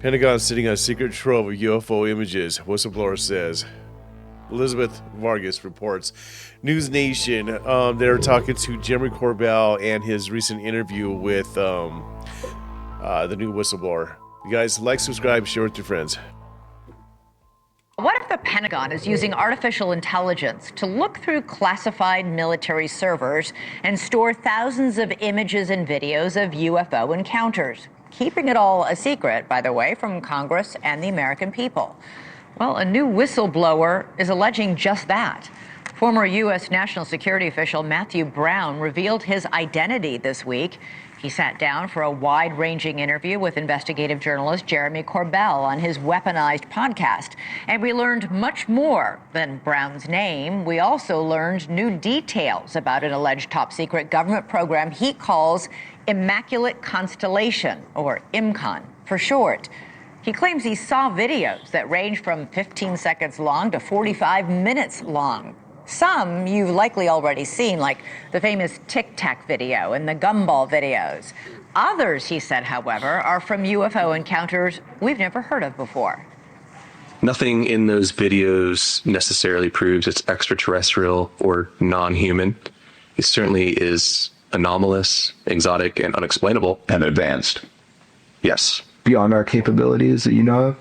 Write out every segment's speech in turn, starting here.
Pentagon sitting on a secret trove of UFO images, whistleblower says. Elizabeth Vargas reports. NewsNation, they're talking to Jeremy Corbell and his recent interview with the new whistleblower. You guys like, subscribe, share with your friends. What if the Pentagon is using artificial intelligence to look through classified military servers and store thousands of images and videos of UFO encounters? Keeping it all a secret, by the way, from Congress and the American people. Well, a new whistleblower is alleging just that. Former U.S. National Security official Matthew Brown revealed his identity this week. He sat down for a wide-ranging interview with investigative journalist Jeremy Corbell on his Weaponized podcast. And we learned much more than Brown's name. We also learned new details about an alleged top-secret government program he calls Immaculate Constellation, or IMCON for short. He claims he saw videos that range from 15 seconds long to 45 minutes long. Some you've likely already seen, like the famous Tic Tac video and the Gumball videos. Others, he said, however, are from UFO encounters we've never heard of before. Nothing in those videos necessarily proves it's extraterrestrial or non-human. It certainly is anomalous, exotic, and unexplainable. And advanced. Yes. Beyond our capabilities that you know of?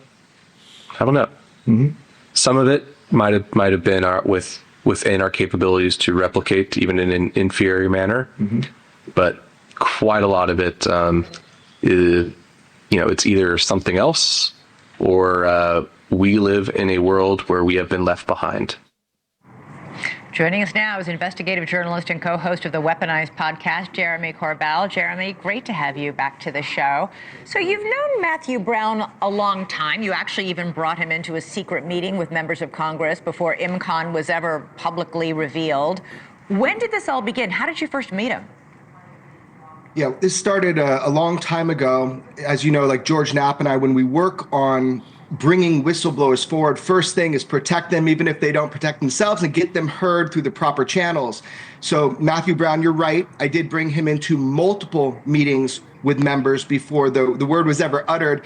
I don't know. Mm-hmm. Some of it might have been within our capabilities to replicate, even in an inferior manner. Mm-hmm. But quite a lot of it, is, it's either something else or we live in a world where we have been left behind. Joining us now is investigative journalist and co-host of the Weaponized podcast, Jeremy Corbell. Jeremy, great to have you back to the show. So you've known Matthew Brown a long time. You actually even brought him into a secret meeting with members of Congress before IMCON was ever publicly revealed. When did this all begin? How did you first meet him? Yeah, this started a long time ago. As you know, like George Knapp and I, when we work on bringing whistleblowers forward, first thing is protect them, even if they don't protect themselves, and get them heard through the proper channels. So Matthew Brown, you're right. I did bring him into multiple meetings with members before the word was ever uttered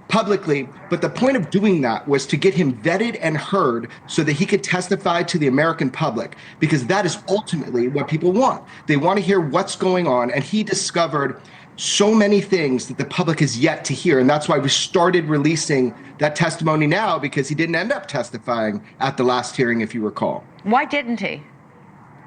publicly. But the point of doing that was to get him vetted and heard so that he could testify to the American public, because that is ultimately what people want. They want to hear what's going on. And he discovered so many things that the public has yet to hear. And that's why we started releasing that testimony now, because he didn't end up testifying at the last hearing, if you recall. Why didn't he?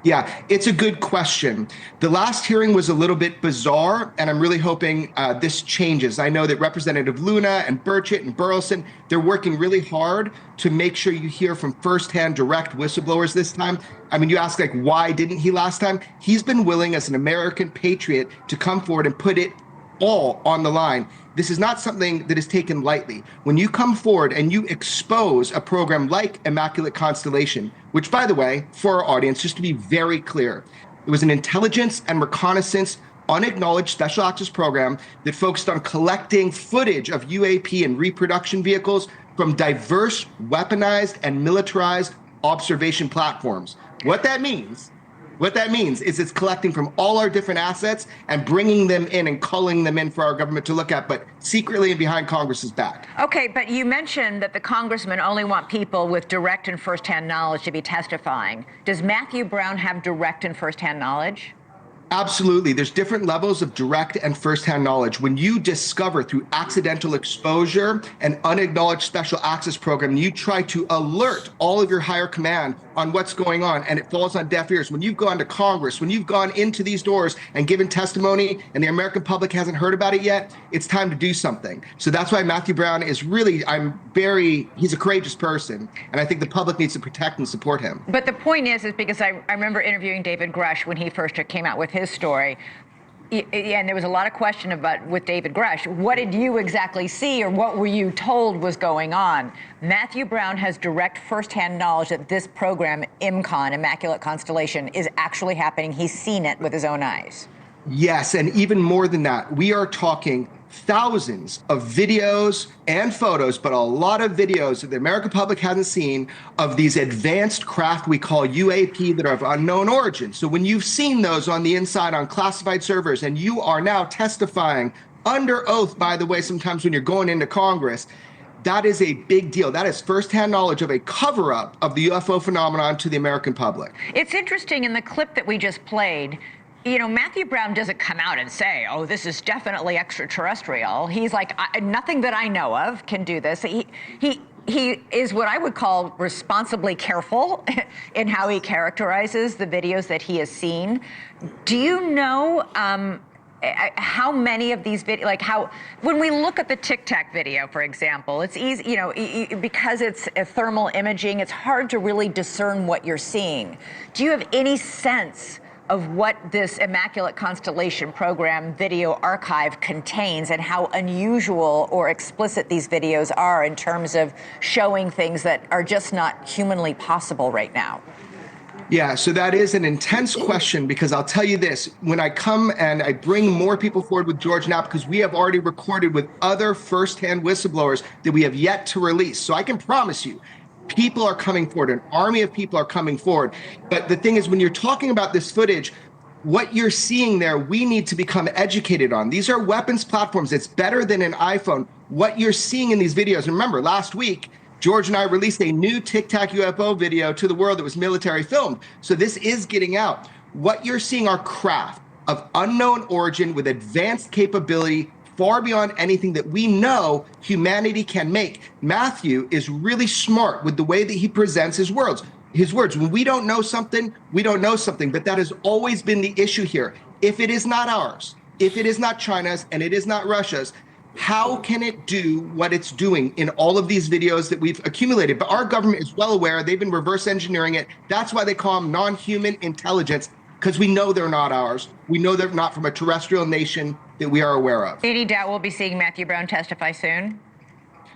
Yeah, it's a good question. The last hearing was a little bit bizarre, and I'm really hoping this changes. I know that Representative Luna and Burchett and Burleson, they're working really hard to make sure you hear from firsthand direct whistleblowers this time. I mean, you ask, like, why didn't he last time? He's been willing as an American patriot to come forward and put it all on the line. This is not something that is taken lightly. When you come forward and you expose a program like Immaculate Constellation, which, by the way, for our audience, just to be very clear, it was an intelligence and reconnaissance unacknowledged special access program that focused on collecting footage of UAP and reproduction vehicles from diverse, weaponized, and militarized observation platforms. What that means is it's collecting from all our different assets and bringing them in and culling them in for our government to look at, but secretly and behind Congress's back. Okay, but you mentioned that the congressmen only want people with direct and firsthand knowledge to be testifying. Does Matthew Brown have direct and firsthand knowledge? Absolutely. There's different levels of direct and firsthand knowledge. When you discover through accidental exposure an unacknowledged special access program, you try to alert all of your higher command on what's going on, and it falls on deaf ears. When you've gone to Congress, when you've gone into these doors and given testimony and the American public hasn't heard about it yet, it's time to do something. So that's why Matthew Brown is really, he's a courageous person, and I think the public needs to protect and support him. But the point is because I remember interviewing David Grush when he first came out with his story. And there was a lot of question about with David Grush, what did you exactly see or what were you told was going on? Matthew Brown has direct firsthand knowledge that this program, IMCON, Immaculate Constellation, is actually happening. He's seen it with his own eyes. Yes, and even more than that, we are talking thousands of videos and photos, but a lot of videos that the American public hasn't seen of these advanced craft we call UAP that are of unknown origin. So when you've seen those on the inside on classified servers and you are now testifying under oath, by the way, sometimes when you're going into Congress. That is a big deal. That is firsthand knowledge of a cover-up of the UFO phenomenon to the American public. It's interesting, in the clip that we just played, you know, Matthew Brown doesn't come out and say, oh, this is definitely extraterrestrial. He's like, nothing that I know of can do this. He is what I would call responsibly careful in how he characterizes the videos that he has seen. Do you know how many of these videos, like how, when we look at the Tic Tac video, for example, it's easy, you know, because it's a thermal imaging, it's hard to really discern what you're seeing. Do you have any sense of what this Immaculate Constellation program video archive contains and how unusual or explicit these videos are in terms of showing things that are just not humanly possible right now? Yeah, so that is an intense question, because I'll tell you this, when I come and I bring more people forward with George Knapp, because we have already recorded with other firsthand whistleblowers that we have yet to release. So I can promise you, people are coming forward, an army of people are coming forward. But the thing is, when you're talking about this footage, what you're seeing there, we need to become educated on. These are weapons platforms. It's better than an iPhone. What you're seeing in these videos, remember, last week, George and I released a new Tic Tac UFO video to the world that was military filmed. So this is getting out. What you're seeing are craft of unknown origin with advanced capability far beyond anything that we know humanity can make. Matthew is really smart with the way that he presents his words. When we don't know something, we don't know something. But that has always been the issue here. If it is not ours, if it is not China's, and it is not Russia's, how can it do what it's doing in all of these videos that we've accumulated? But our government is well aware. They've been reverse engineering it. That's why they call them non-human intelligence, because we know they're not ours. We know they're not from a terrestrial nation that we are aware of. Any doubt we'll be seeing Matthew Brown testify soon?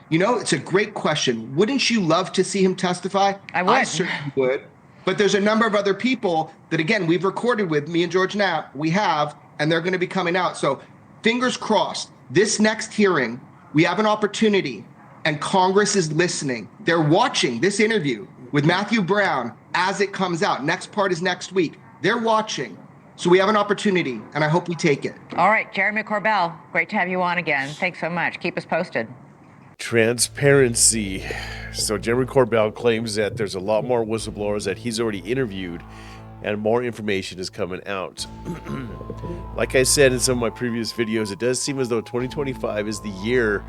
You know, it's a great question. Wouldn't you love to see him testify? I would. I certainly would. But there's a number of other people that, again, we've recorded with, me and George Knapp, we have, and they're going to be coming out. So fingers crossed. This next hearing, we have an opportunity, and Congress is listening. They're watching this interview with Matthew Brown as it comes out. Next part is next week. They're watching. So we have an opportunity, and I hope we take it. All right, Jeremy Corbell, great to have you on again. Thanks so much. Keep us posted. Transparency. So Jeremy Corbell claims that there's a lot more whistleblowers that he's already interviewed, and more information is coming out. Like I said in some of my previous videos, it does seem as though 2025 is the year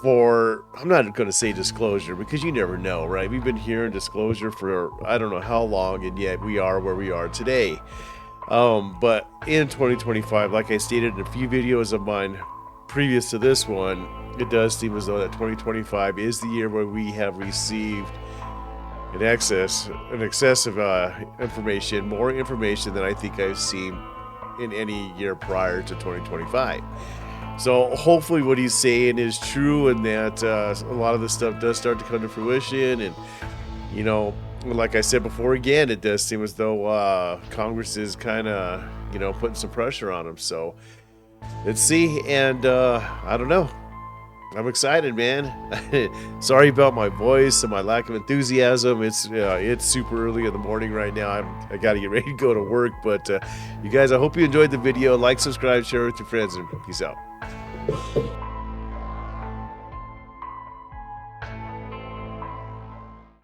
for, I'm not going to say disclosure, because you never know, right? We've been hearing disclosure for I don't know how long, and yet we are where we are today. But in 2025, like I stated in a few videos of mine previous to this one, it does seem as though that 2025 is the year where we have received an excess of information, more information than I think I've seen in any year prior to 2025. So hopefully what he's saying is true, and that a lot of this stuff does start to come to fruition. And, you know, like I said before, again, it does seem as though Congress is kind of, you know, putting some pressure on him. So let's see. And I don't know. I'm excited, man. Sorry about my voice and my lack of enthusiasm. It's super early in the morning right now. I got to get ready to go to work. But you guys, I hope you enjoyed the video. Like, subscribe, share with your friends, and peace out.